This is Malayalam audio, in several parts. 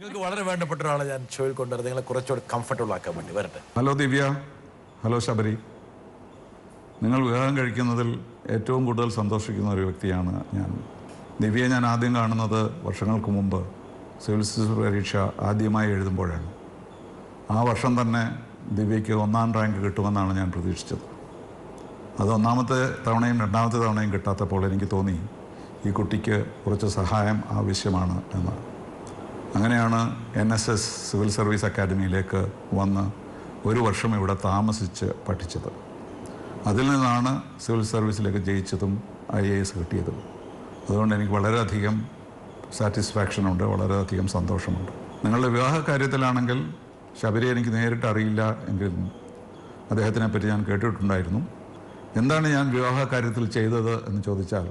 നിങ്ങൾക്ക് വളരെ വേണ്ടപ്പെട്ട ഒരാളെ ഞാൻ ഷോയിൽ കൊണ്ടുവരുന്നത് നിങ്ങളെ കുറച്ചുകൂടി കംഫർട്ടബിൾ ആക്കാൻ വേണ്ടി വരട്ടെ. ഹലോ ദിവ്യ, ഹലോ ശബരി. നിങ്ങൾ വിവാഹം കഴിക്കുന്നതിൽ ഏറ്റവും കൂടുതൽ സന്തോഷിക്കുന്ന ഒരു വ്യക്തിയാണ് ഞാൻ. ദിവ്യയെ ഞാൻ ആദ്യം കാണുന്നത് വർഷങ്ങൾക്ക് മുമ്പ് സിവിൽ സർവീസ് പരീക്ഷ ആദ്യമായി എഴുതുമ്പോഴാണ്. ആ വർഷം തന്നെ ദിവ്യയ്ക്ക് 1ാം റാങ്ക് കിട്ടുമെന്നാണ് ഞാൻ പ്രതീക്ഷിച്ചത്. അത് ഒന്നാമത്തെ തവണയും രണ്ടാമത്തെ തവണയും കിട്ടാത്തപ്പോൾ എനിക്ക് തോന്നി ഈ കുട്ടിക്ക് കുറച്ച് സഹായം ആവശ്യമാണ് എന്ന്. അങ്ങനെയാണ് NSS സിവിൽ സർവീസ് അക്കാദമിയിലേക്ക് വന്ന് ഒരു വർഷം ഇവിടെ താമസിച്ച് പഠിച്ചത്. അതിൽ നിന്നാണ് സിവിൽ സർവീസിലേക്ക് ജയിച്ചതും IAS കിട്ടിയതും. അതുകൊണ്ട് എനിക്ക് വളരെയധികം സാറ്റിസ്ഫാക്ഷനുണ്ട്, വളരെയധികം സന്തോഷമുണ്ട്. നിങ്ങളുടെ വിവാഹ കാര്യത്തിലാണെങ്കിൽ ശബരി എനിക്ക് നേരിട്ട് അറിയില്ല എങ്കിലും അദ്ദേഹത്തിനെ പറ്റി ഞാൻ കേട്ടിട്ടുണ്ടായിരുന്നു. എന്താണ് ഞാൻ വിവാഹ കാര്യത്തിൽ ചെയ്തത് എന്ന് ചോദിച്ചാൽ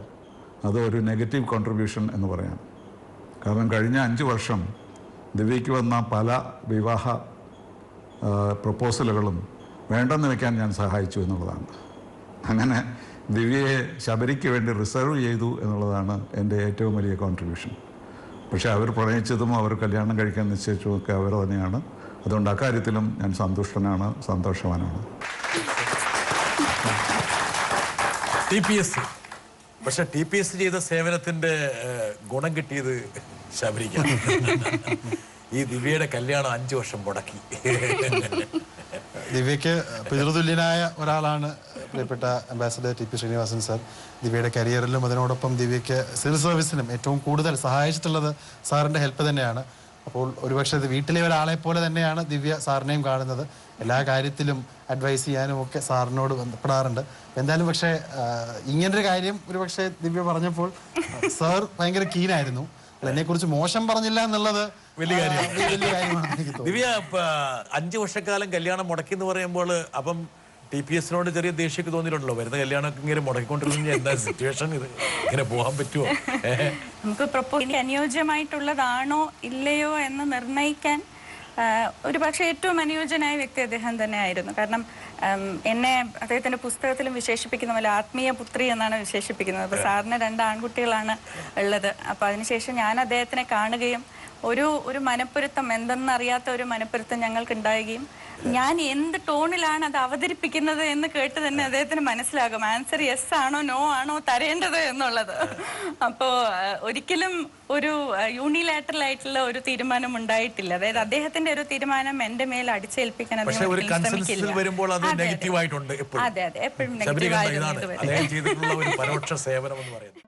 അത് ഒരു നെഗറ്റീവ് കോൺട്രിബ്യൂഷൻ എന്ന് പറയാം. കാരണം കഴിഞ്ഞ 5 വർഷം ദിവ്യയ്ക്ക് വന്ന പല വിവാഹ പ്രപ്പോസലുകളും വേണ്ടെന്ന് വെക്കാൻ ഞാൻ സഹായിച്ചു എന്നുള്ളതാണ്. അങ്ങനെ ദിവ്യയെ ശബരിക്ക് വേണ്ടി റിസർവ് ചെയ്തു എന്നുള്ളതാണ് എൻ്റെ ഏറ്റവും വലിയ കോൺട്രിബ്യൂഷൻ. പക്ഷേ അവർ പ്രണയിച്ചതും അവർ കല്യാണം കഴിക്കാൻ നിശ്ചയിച്ചതും ഒക്കെ അവർ തന്നെയാണ്. അതുകൊണ്ട് അക്കാര്യത്തിലും ഞാൻ സന്തുഷ്ടനാണ്, സന്തോഷവാനാണ്. TPS പക്ഷെ TPS ചെയ്ത സേവനത്തിന്റെ ഗുണം കിട്ടിയത് ശബരിക്കാണ്. ഈ ദിവ്യയുടെ കല്യാണം 5 വർഷം മുടക്കി. ദിവ്യയ്ക്ക് പിതൃതുല്യനായ ഒരാളാണ് പ്രിയപ്പെട്ട അംബാസഡർ TP ശ്രീനിവാസൻ സാർ. ദിവ്യയുടെ കരിയറിലും അതിനോടൊപ്പം ദിവ്യയ്ക്ക് സിവിൽ സർവീസിനും ഏറ്റവും കൂടുതൽ സഹായിച്ചിട്ടുള്ളത് സാറിൻ്റെ ഹെൽപ്പ് തന്നെയാണ്. അപ്പോൾ ഒരുപക്ഷെ വീട്ടിലെ ഒരാളെ പോലെ തന്നെയാണ് ദിവ്യ സാറിനെയും കാണുന്നത്. എല്ലാ കാര്യത്തിലും അഡ്വൈസ് ചെയ്യാനും ഒക്കെ സാറിനോട് ബന്ധപ്പെടാറുണ്ട്. എന്തായാലും പക്ഷേ ഇങ്ങനൊരു കാര്യം ഒരുപക്ഷെ ദിവ്യ പറഞ്ഞപ്പോൾ സാർ ഭയങ്കര കീനായിരുന്നു. എന്നെക്കുറിച്ച് മോശം പറഞ്ഞില്ല എന്നുള്ളത് വലിയ കാര്യമാണ് എനിക്ക് തോന്നുന്നത്. ദിവ്യ 5 വർഷക്കാലം കല്യാണം മുടക്കി എന്ന് പറയുമ്പോൾ അപ്പം TPS-നോട് ചെറിയ ദേഷ്യമൊക്കെ തോന്നിയിട്ടുണ്ടല്ലോ? വരുന്ന കല്യാണമൊക്കെ ഇങ്ങനെ മുടക്കിക്കൊണ്ടിരുന്ന എന്താ സിറ്റുവേഷൻ? ഇത് ഇങ്ങനെ പോകാൻ പറ്റുമോ? നമുക്ക് പ്രപ്പോസ് അനുയോജ്യമായിട്ടുള്ളതാണോ ഇല്ലയോ എന്ന് നിർണ്ണയിക്കാൻ ഒരു പക്ഷേ ഏറ്റവും അനുയോജ്യനായ വ്യക്തി അദ്ദേഹം തന്നെ ആയിരുന്നു. കാരണം എന്നെ അദ്ദേഹത്തിന്റെ പുസ്തകത്തിലും വിശേഷിപ്പിക്കുന്ന പോലെ ആത്മീയ പുത്രി എന്നാണ് വിശേഷിപ്പിക്കുന്നത്. അപ്പോൾ സാറിന് 2 ആൺകുട്ടികളാണ് ഉള്ളത്. അപ്പോൾ അതിനുശേഷം ഞാൻ അദ്ദേഹത്തിനെ കാണുകയും ഒരു മനപ്പൊരുത്തം, എന്തെന്നറിയാത്ത ഒരു മനപ്പൊരുത്തം ഞങ്ങൾക്ക് ഉണ്ടാവുകയും ഞാൻ എന്ത് ടോണിലാണ് അത് അവതരിപ്പിക്കുന്നത് എന്ന് കേട്ട് തന്നെ അദ്ദേഹത്തിന് മനസ്സിലാകും ആൻസർ യെസ് ആണോ നോ ആണോ തരേണ്ടത് എന്നുള്ളത്. അപ്പോൾ ഒരിക്കലും ഒരു യൂണിലാറ്ററൽ ആയിട്ടുള്ള ഒരു തീരുമാനം ഉണ്ടായിട്ടില്ല. അതായത് അദ്ദേഹത്തിന്റെ ഒരു തീരുമാനം എന്റെ മേൽ അടിച്ചേൽപ്പിക്കാൻ അതെ അതെ എപ്പോഴും നെഗറ്റീവായിട്ട് അതെ എപ്പോഴും നെഗറ്റീവായിട്ട് പരോക്ഷ സേവനം എന്ന് പറയുന്നത്.